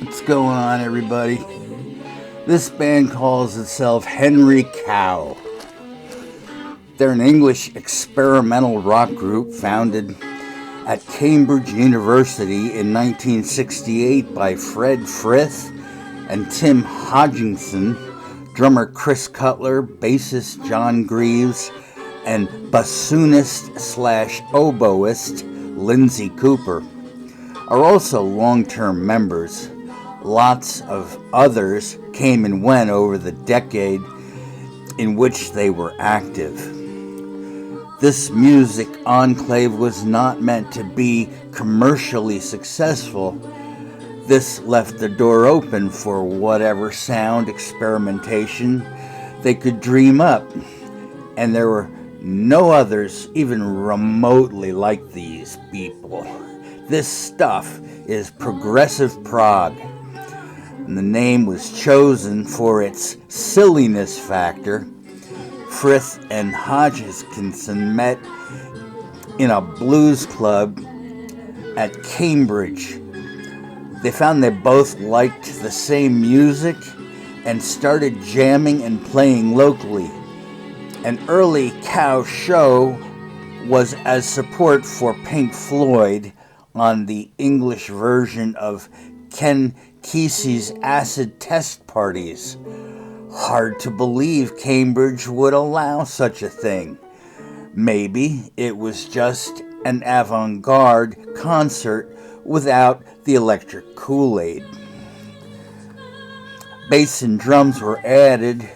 What's going on, everybody? This band calls itself Henry Cow. They're an English experimental rock group founded at Cambridge University in 1968 by Fred Frith and Tim Hodgkinson, drummer Chris Cutler, bassist John Greaves, and bassoonist/oboist Lindsay Cooper are also long-term members. Lots of others came and went over the decade in which they were active. This music enclave was not meant to be commercially successful. This left the door open for whatever sound experimentation they could dream up, and there were no others even remotely like these people. This stuff is progressive prog, and the name was chosen for its silliness factor. Frith and Hodgkinson met in a blues club at Cambridge. They found they both liked the same music and started jamming and playing locally. An early Cow show was as support for Pink Floyd on the English version of Ken Kesey's Acid Test Parties. Hard to believe Cambridge would allow such a thing. Maybe it was just an avant-garde concert without the electric Kool-Aid. Bass and drums were added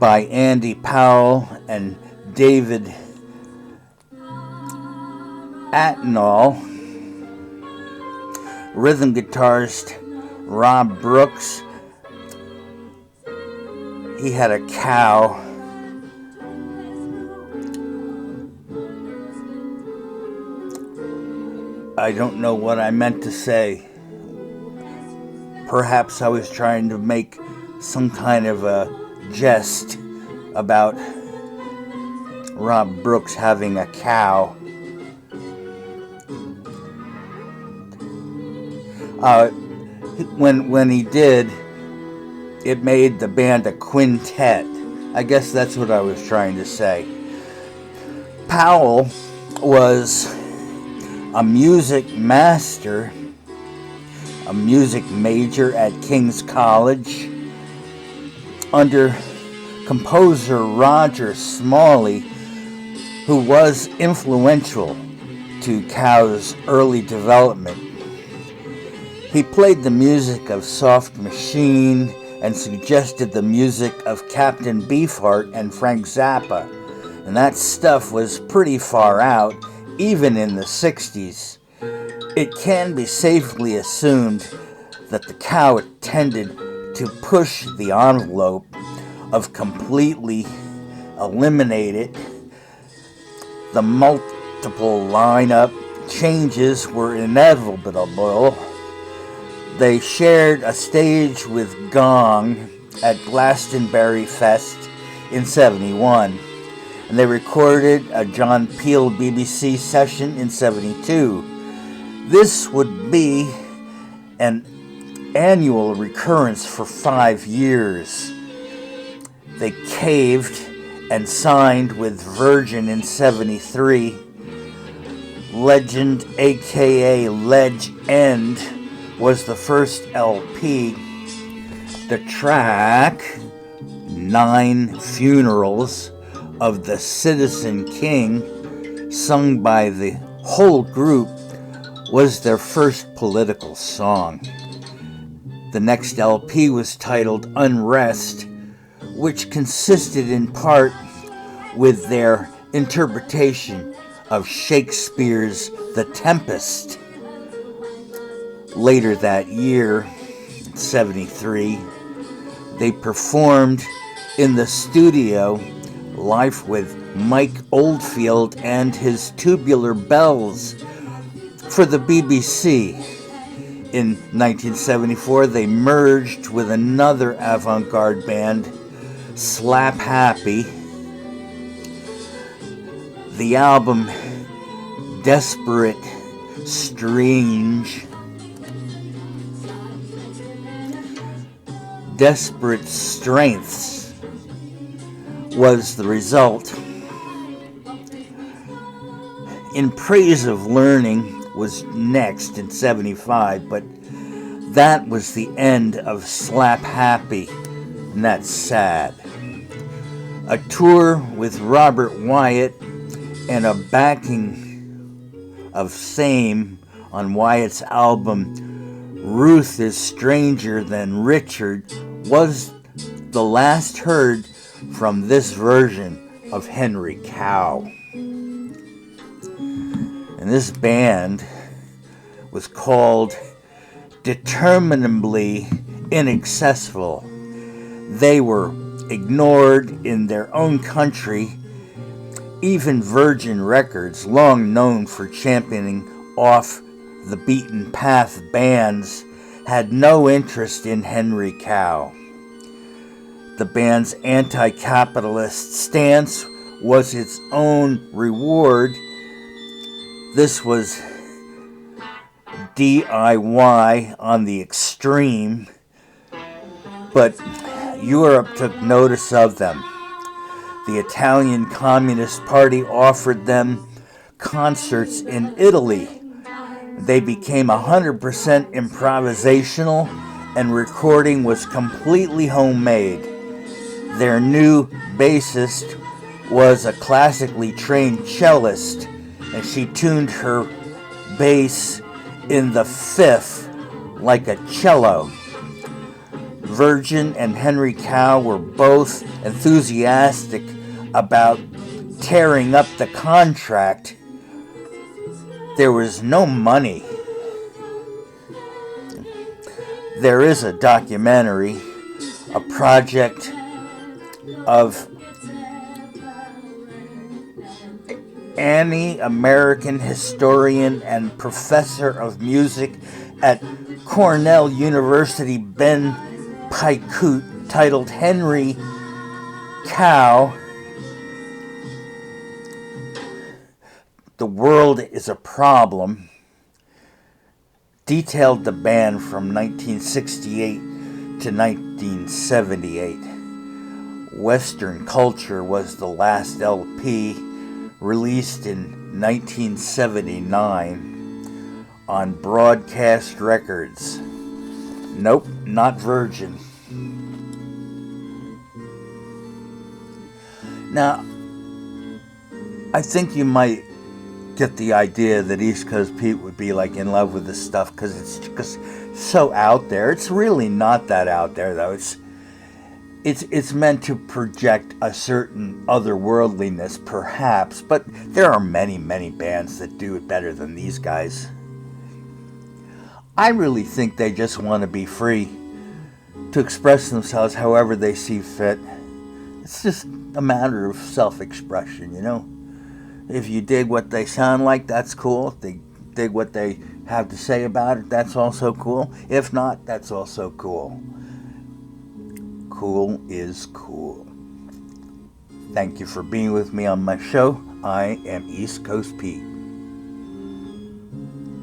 by Andy Powell and David Atnall. Rhythm guitarist Rob Brooks, he had a cow. I don't know what I meant to say. Perhaps I was trying to make some kind of a jest about Rob Brooks having a cow. When he did, it made the band a quintet. I guess that's what I was trying to say. Powell was a music master, a music major at King's College, under composer Roger Smalley, who was influential to Cow's early development. He played the music of Soft Machine and suggested the music of Captain Beefheart and Frank Zappa, and that stuff was pretty far out, even in the 60s. It can be safely assumed that the Cow intended to push the envelope of completely eliminated. The multiple lineup changes were inevitable. They shared a stage with Gong at Glastonbury Fest in '71, and they recorded a John Peel BBC session in '72. This would be an annual recurrence for 5 years. They caved and signed with Virgin in '73. Legend, aka Ledge End, was the first LP. The track, 9 Funerals of the Citizen King, sung by the whole group, was their first political song. The next LP was titled Unrest, which consisted in part with their interpretation of Shakespeare's The Tempest. Later that year, in '73, they performed in the studio live with Mike Oldfield and his Tubular Bells for the BBC. In 1974, they merged with another avant-garde band, Slap Happy. The album Desperate Strange desperate strengths was the result. In Praise of Learning was next in 75, but that was the end of Slap Happy, and that's sad. A tour with Robert Wyatt and a backing of Same on Wyatt's album Ruth is Stranger Than Richard was the last heard from this version of Henry Cow. And this band was called Determinably Inaccessible. They were ignored in their own country. Even Virgin Records, long known for championing off the beaten path bands, had no interest in Henry Cow. The band's anti-capitalist stance was its own reward. This was DIY on the extreme, but Europe took notice of them. The Italian Communist Party offered them concerts in Italy. They became 100% improvisational, and recording was completely homemade. Their new bassist was a classically trained cellist, and she tuned her bass in the fifth like a cello. Virgin and Henry Cow were both enthusiastic about tearing up the contract. There was no money. There is a documentary, a project of Annie, American historian and professor of music at Cornell University, Ben Paikut, titled Henry Cow, The World is a Problem, detailed the band from 1968 to 1978. Western Culture was the last LP, released in 1979 on Broadcast Records. Nope, not Virgin. Now, I think you might get the idea that East Coast Pete would be like in love with this stuff because it's just so out there. It's really not that out there, though. It's meant to project a certain otherworldliness, perhaps, but there are many, many bands that do it better than these guys. I really think they just want to be free to express themselves however they see fit. It's just a matter of self-expression, you know. If you dig what they sound like, that's cool. If they dig what they have to say about it, that's also cool. If not, that's also cool. Cool is cool. Thank you for being with me on my show. I am East Coast Pete.